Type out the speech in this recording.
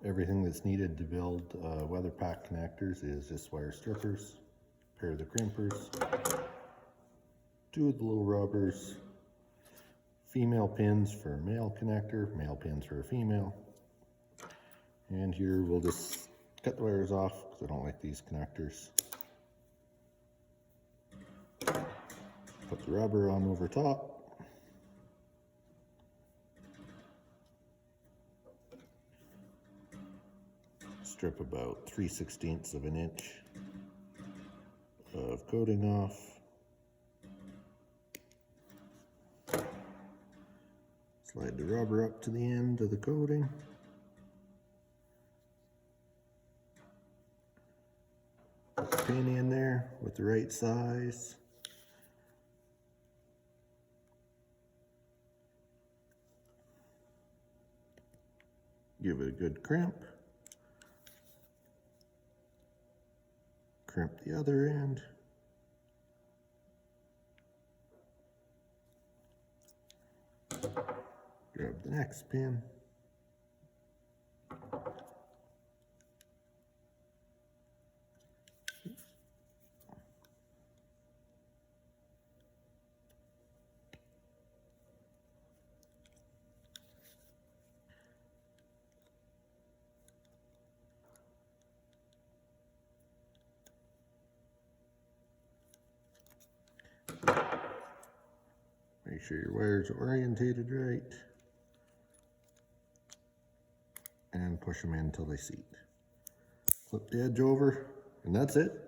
everything that's needed to build weather pack connectors is just wire strippers, pair of the crimpers, 2 of the little rubbers, female pins for a male connector, male pins for a female. And here we'll just cut the wires off because I don't like these connectors. Put the rubber on over top. Strip about 3/16 of an inch of coating off. Slide the rubber up to the end of the coating. Put the pin in there with the right size. Give it a good crimp. Crimp the other end. Grab the next pin. Make sure your wires are orientated right. And push them in until they seat. Flip the edge over, and that's it.